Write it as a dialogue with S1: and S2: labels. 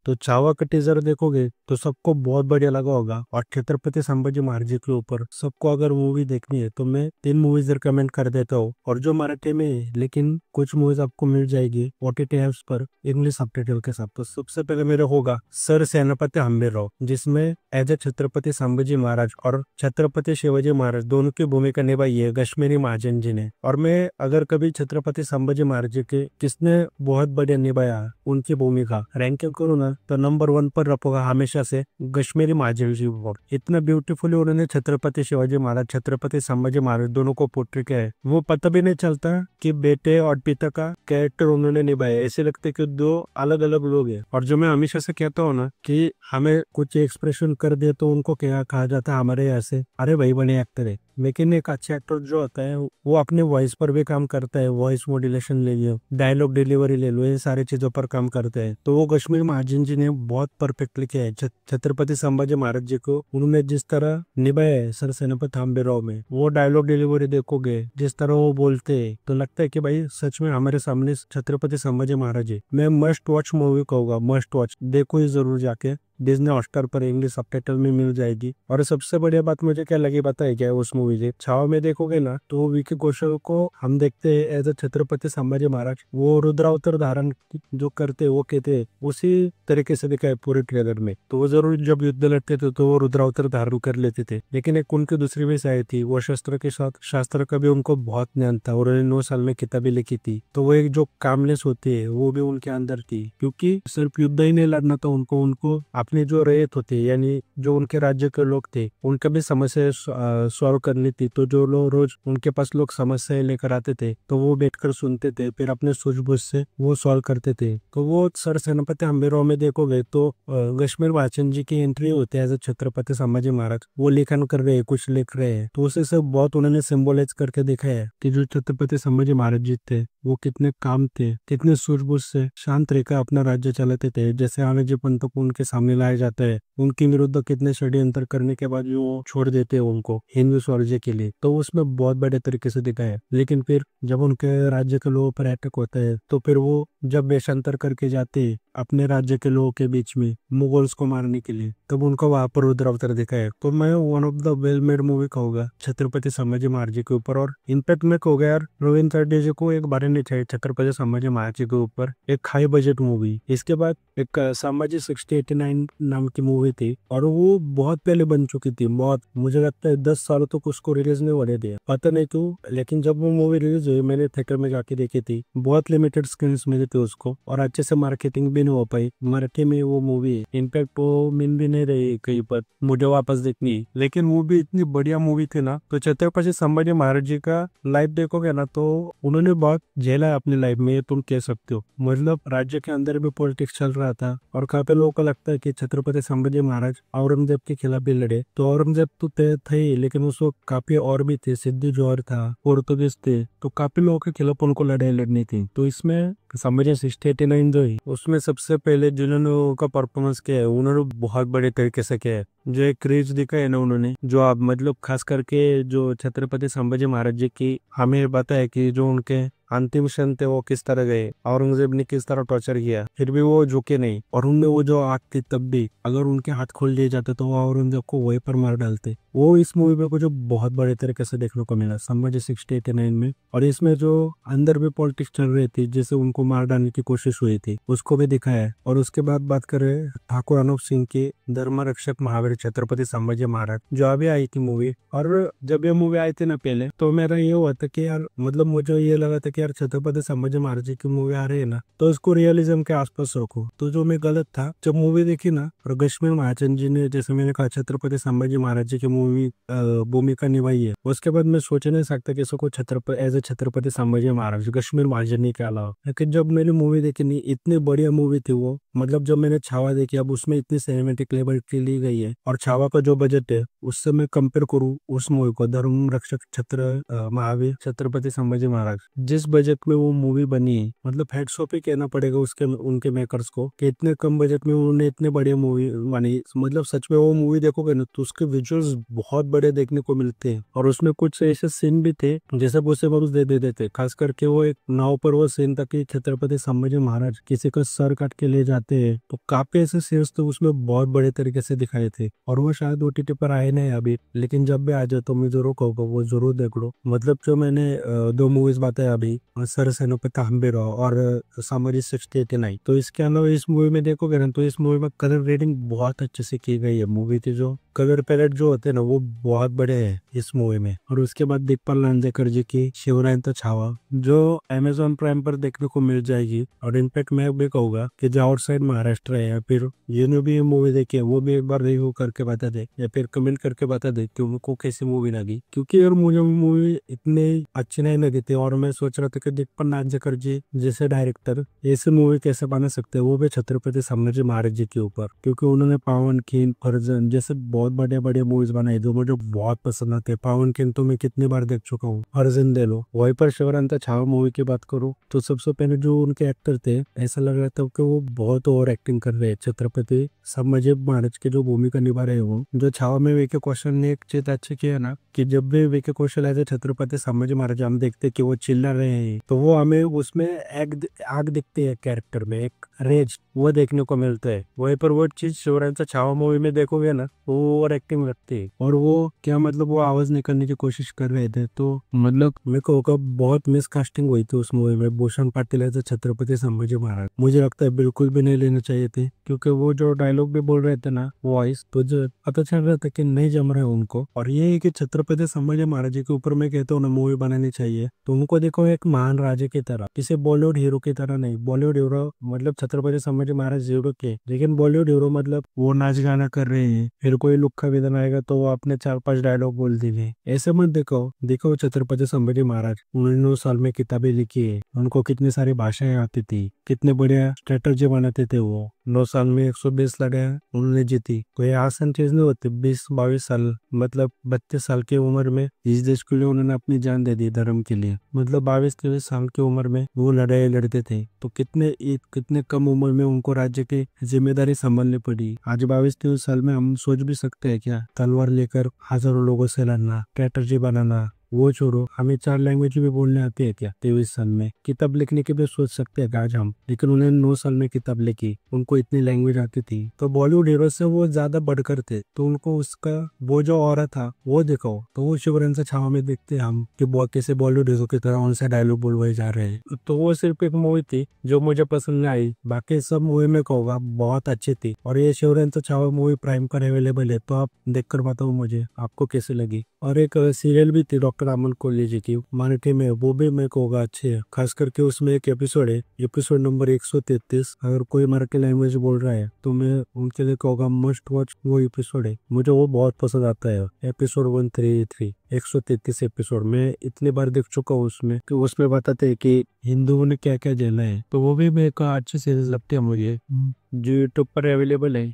S1: तो छावा का टीजर देखोगे तो सबको बहुत बढ़िया लगा होगा। और छत्रपति संभाजी महाराज जी के ऊपर सबको अगर मूवी देखनी है तो मैं 3 मूवीज रिकमेंड कर देता हूँ, और जो मराठी में है, लेकिन कुछ मूवीज आपको मिल जाएगी OTT ऐप्स पर इंग्लिश सबटाइटल के साथ। तो सबसे पहले मेरा होगा सर सेनापति हंबीरराव, जिसमें एज ए छत्रपति संभाजी महाराज और छत्रपति शिवाजी महाराज दोनों की भूमिका निभाई है कश्मीरी महाजन जी ने। और मैं अगर कभी छत्रपति संभाजी महाराज जी के किसने बहुत बढ़िया निभाया उनकी भूमिका रैंकिंग करूँ ना, तो नंबर 1 पर रखूंगा हमेशा से कश्मीरी महाजन जी को। इतना ब्यूटीफुली उन्होंने छत्रपति शिवाजी महाराज छत्रपति संभाजी महाराज दोनों को पोर्ट्रे किया है, वो पता भी नहीं चलता कि बेटे और पिता का कैरेक्टर उन्होंने निभाया। ऐसे लगता है कि दो अलग अलग लोग हैं। और जो मैं हमेशा से कहता हूँ ना कि हमें कुछ एक्सप्रेशन कर दे तो उनको क्या कहा जाता है हमारे यहाँ से, अरे भाई बने एक्टर है। लेकिन एक अच्छा एक्टर जो होता है वो अपने वॉइस पर भी काम करता है, वॉइस मॉड्यूलेशन ले लो, डायलॉग डिलीवरी ले लो, ये सारी चीजों पर काम करते हैं। तो वो कश्मीर महाजन जी ने बहुत परफेक्टली किया है। छत्रपति संभाजी महाराज जी को उन्होंने जिस तरह निभाया है सर सेनापति हंबीरराव में, वो डायलॉग डिलीवरी देखोगे जिस तरह वो बोलते हैं तो लगता है कि भाई सच में हमारे सामने छत्रपति संभाजी महाराज जी। मैं मस्ट वॉच मूवी कहूंगा, मस्ट वॉच, देखो ही जरूर जाके। डिज्नी हॉटस्टार पर इंग्लिश सबटाइटल में मिल जाएगी। और सबसे बढ़िया बात मुझे क्या लगी पता है क्या, उस मूवी से छावा में देखोगे ना तो विकी कौशल को हम देखते हैं एज ए छत्रपति संभाजी महाराज, वो रुद्रावतार धारण जो करते वो कहते उसी तरीके से दिखा है पूरे ट्रेलर में। तो वो जरूर जब युद्ध लड़ते थे तो वो रुद्रावतार धारण कर लेते थे। लेकिन एक उनकी दूसरी भी साइड थी, वो शस्त्र के साथ शास्त्र का भी उनको बहुत ज्ञान था और उन्होंने 9 साल में किताबें लिखी थी। तो वो एक जो कामनेस होती है वो भी उनके अंदर थी, क्योंकि सिर्फ युद्ध ही नहीं लड़ना था उनको अपने जो रैयत होते यानी जो उनके राज्य के लोग थे उनका भी समस्या सॉल्व करनी थी। तो जो लोग रोज उनके पास लोग समस्याएं लेकर आते थे तो वो बैठकर सुनते थे, फिर अपने सूझबूझ से वो सॉल्व करते थे। तो वो सर सेनापति हंबीरराव में देखोगे तो कश्मीर महाजन जी की एंट्री होती है एज छत्रपति संभाजी महाराज, वो लेखन कर रहे हैं, कुछ लिख रहे हैं। तो उसे सब बहुत उन्होंने सिंबलाइज करके देखा है कि जो छत्रपति संभाजी महाराज जी थे वो कितने काम थे, कितने सूझबूझ से शांत रहकर अपना राज्य चलाते थे। जैसे आनंद पंत को उनके सामने लाया जाता है, उनके विरुद्ध कितने षड्यंत्र करने के बाद वो छोड़ देते हैं उनको हिंदू स्वराज्य के लिए, तो उसमें बहुत बड़े तरीके से दिखा है। लेकिन फिर जब उनके राज्य के लोगों पर अटैक होता है तो फिर वो जब वेषांतर करके जाते हैं अपने राज्य के लोगों के बीच में मुगल्स को मारने के लिए, तब उनको वहां पर रुद्रावतार दिखा है। तो मैं one of the well made movie कहूंगा छत्रपति संभाजी महाराज जी के ऊपर। और इनफैक्ट मैं कहूँगा यार रविंद्र रेड्डी जी को एक बारे नहीं चाहिए छत्रपति संभाजी महाराज जी के ऊपर एक हाई बजट मूवी। इसके बाद एक संभाजी 6089 नाम की मूवी थी और वो बहुत पहले बन चुकी थी, बहुत मुझे लगता है 10 साल तक उसको रिलीज नहीं होने दिया, पता नहीं क्यों। लेकिन जब वो मूवी रिलीज हुई मैंने थिएटर में जाके देखी थी, बहुत लिमिटेड स्क्रीन मिले थे उसको और अच्छे से मार्केटिंग भी नहीं हो पाई। मराठी में वो मूवी है, इनफैक्ट वो मिल भी नहीं रही कहीं पर, मुझे वापस देखनी। लेकिन वो भी इतनी बढ़िया मूवी थी ना। तो छत्रपति संभाजी महाराज जी का लाइफ देखोगे ना तो उन्होंने बहुत झेला है अपनी लाइफ में, ये तुम कह सकते हो। मतलब राज्य के अंदर भी पॉलिटिक्स चल रहा था और काफी लोगों को लगता है कि छत्रपति संभाजी महाराज औरंगजेब के खिलाफ भी लड़े। तो औरंगजेब तो थे लेकिन उस वक्त काफी और भी थे, सिद्दी जोहर था, पोर्तुगीज थे, तो काफी लोगों के खिलाफ उनको लड़ाई लड़नी थी। तो इसमें संभाजी 6089 जो है उसमें सबसे पहले जिन्होंने उनका परफॉर्मेंस किया है उन्होंने बहुत बड़े तरीके से किया है। जो एक क्रेज दिखा है ना उन्होंने, जो आप मतलब खास करके जो छत्रपति संभाजी महाराज जी की हमें पता है कि जो उनके अंतिम क्षण थे वो किस तरह गए, औरंगजेब ने किस तरह टॉर्चर किया, फिर भी वो झुके नहीं। और उनमें वो जो आग थी तब भी अगर उनके हाथ खोल दिए जाते तो वो औरंगजेब को वहीं पर मार डालते। वो इस मूवी में कुछ बहुत बड़े तरीके से देखने को मिला संभाजी 6089 में। और इसमें जो अंदर भी पॉलिटिक्स चल रही थी जिसे उनको मार डालने की कोशिश हुई थी उसको भी दिखाया है। और उसके बाद बात करें ठाकुर अनूप सिंह की धर्म रक्षक महावीर छत्रपति संभाजी महाराज जो अभी आई थी मूवी। और जब ये मूवी आई थी ना पहले तो मेरा ये हुआ था कि यार मतलब मुझे ये लगा था कि यार छत्रपति संभाजी महाराज जी की मूवी आ रही है ना तो उसको रियलिज्म के आसपास रखो। तो जो मैं गलत था, जब मूवी देखी ना और कश्मीर महाजन जी ने जैसे मैंने कहा छत्रपति संभाजी महाराज जी की मूवी भूमिका निभाई है, उसके बाद मैं सोच नहीं सकता कि इसको छत्रपति एज ए छत्रपति संभाजी महाराज कश्मीर महाजन के अलावा। लेकिन जब मैंने मूवी देखी नहीं इतनी बढ़िया मूवी थी वो। मतलब जब मैंने छावा देखी, अब उसमें इतनी सिनेमेटिक लेवल की ली गई है और छावा का जो बजट है उससे मैं कंपेयर करूँ उस मूवी को धर्म रक्षक महावीर छत्रपति संभाजी महाराज, जिस बजट में वो मूवी बनी है मतलब हेड्स ऑफ ही कहना पड़ेगा उसके उनके मेकर्स को कि इतने कम बजट में उन्होंने इतने बढ़िया मूवी बनी। मतलब सच में वो मूवी देखोगे ना तो उसके विजुअल्स बहुत बड़े देखने को मिलते हैं। और उसमें कुछ ऐसे सीन भी थे जैसे उसे बहुत दे देते थे, खास करके वो एक नाव पर वो सीन था कि छत्रपति संभाजी महाराज किसी का सर काट के ले जाते हैं, तो काफी ऐसे सीन्स तो उसमें बहुत बड़े तरीके से दिखाए थे। और वो शायद ओटीटी पर आए नहीं अभी, लेकिन जब भी आ जाए तो मैं जरूर कहूँगा वो जरूर देख लो। मतलब जो मैंने दो मूवीज बताया अभी, सर सेनापति हम्बीरराव और सामरिक 6089, तो इसके अलावा इस मूवी में देखोगे ना तो इस मूवी में कलर ग्रेडिंग बहुत अच्छे से की गई है। मूवी की जो कलर पैलेट जो होते हैं ना वो बहुत बड़े हैं इस मूवी में। और उसके बाद दिग्पाल लांजेकर जी की शिवरायंत छावा जो अमेजोन प्राइम पर देखने को मिल जाएगी। और इनफैक्ट मैं भी कहूंगा कि जो आउटसाइड महाराष्ट्र है या फिर जिन्होंने भी मूवी देखी है वो भी एक बार रिव्यू करके बता दे या फिर कमेंट करके बता दे कि उनको कैसी मूवी लगी, क्योंकि यार मुझे मूवी इतनी अच्छी नहीं लगी थी। और मैं सोच रहा था कि दिग्पाल लांजेकर जी जैसे डायरेक्टर ऐसी मूवी कैसे बना सकते हैं, वो भी छत्रपति संभाजी महाराज जी के ऊपर, क्योंकि उन्होंने पावन खीन, फर्जन जैसे बहुत बड़े बड़े मूवीज बनाए जो मुझे बहुत पसंद आते। पावन खीन तो मैं कितनी बार देख चुका हूँ, फर्जन दे लो। वहीं पर शिवरायंत छावा मूवी की बात करूँ तो सबसे पहले जो उनके एक्टर थे ऐसा लग रहा था कि वो बहुत ओवर एक्टिंग कर रहे हैं। छत्रपति संभाजी महाराज की जो भूमिका निभा रहे हो, जो छावा में विकी कौशल ने एक चीज अच्छी की है ना कि जब भी विकी कौशल ऐसे छत्रपति संभाजी महाराज हम देखते कि वो चिल्ला रहे हैं तो वो हमें उसमें आग दिखती है, कैरेक्टर में एक रेज वो देखने को मिलता है। वहीं पर वो चीज शिवरायंत छावा मूवी में देखोगे ना वो ओवर एक्टिंग लगती है। और वो क्या मतलब वो आवाज निकालने की कोशिश कर रहे थे, तो मतलब मेरे को बहुत मिसकास्टिंग हुई थी उस मूवी में। भूषण पाटिल ऐसे छत्रपति संभाजी महाराज मुझे लगता है बिल्कुल भी नहीं लेने चाहिए थे, क्योंकि वो जो डायलॉग भी बोल रहे थे ना वॉइस तो जो पता चल रहा था कि नहीं जम रहा है उनको। और ये है कि छत्रपति संभाजी महाराज जी के ऊपर मैं कहता हूँ ना मूवी बनानी चाहिए तो उनको देखो एक महान राजा की तरह, किसी बॉलीवुड हीरो की तरह नहीं। बॉलीवुड हीरो मतलब छत्रपति संभाजी महाराज हीरो के, लेकिन बॉलीवुड हीरो मतलब वो नाच गाना कर रहे हैं, फिर कोई लुक्का विलन आएगा तो वो अपने 4-5 डायलॉग बोल देंगे। ऐसे मत देखो, देखो छत्रपति संभाजी महाराज उन्होंने 9 साल में किताबें लिखी है, उनको कितनी सारी भाषाएं आती थी, कितने बढ़िया स्ट्रेटजी बनाते थे वो। 9 साल में 120 लड़ाई उन्होंने जीती, कोई आसान चीज नहीं होती। 20-22 साल मतलब 32 साल की उम्र में इस देश के लिए उन्होंने अपनी जान दे दी धर्म के लिए। मतलब 22-23 साल की उम्र में वो लड़ाई लड़ते थे, तो कितने कम उम्र में उनको राज्य की जिम्मेदारी संभालनी पड़ी। आज 22-23 साल में हम सोच भी सकते हैं क्या तलवार लेकर हजारों लोगों से लड़ना, स्ट्रेटजी बनाना। वो छोड़ो, हमें 4 लैंग्वेज भी बोलने आती है क्या 23 साल में? किताब लिखने की भी सोच सकते हैं आज हम, लेकिन उन्हें 9 साल में किताब लिखी, उनको इतनी लैंग्वेज आती थी। तो बॉलीवुड हीरो से वो ज्यादा बढ़कर थे, तो उनको उसका वो जो ऑरा था वो देखो। तो वो शिवरायंत छावा में देखते हम कि बहुत कैसे बॉलीवुड हीरो की तरह उनसे डायलॉग बोलवाए जा रहे हैं। तो वो सिर्फ एक मूवी थी जो मुझे पसंद नहीं आई, बाकी सब मूवी में कहूँगा बहुत अच्छी थी। और ये शिवरायंत छावा मूवी प्राइम पर अवेलेबल है, तो आप देख कर बताओ मुझे आपको कैसी लगी। और एक सीरियल भी थी डॉक्टर अमन कोहली जी की मराठी में, वो भी मैं कहूँगा अच्छी है। खास करके उसमें एक एपिसोड है, एपिसोड नंबर 133। अगर कोई मराठी लैंग्वेज बोल रहा है तो मैं उनके लिए कहूँगा मस्ट वॉच वो एपिसोड है, मुझे वो बहुत पसंद आता है। एपिसोड 133 133 एपिसोड में इतनी बार देख चुका हूँ उसमें कि उसमें बताते हैं कि हिंदुओं ने क्या क्या झेला है। तो वो भी मेरे को अच्छी सीरीज लगती है मुझे, जो यूट्यूब पर अवेलेबल है।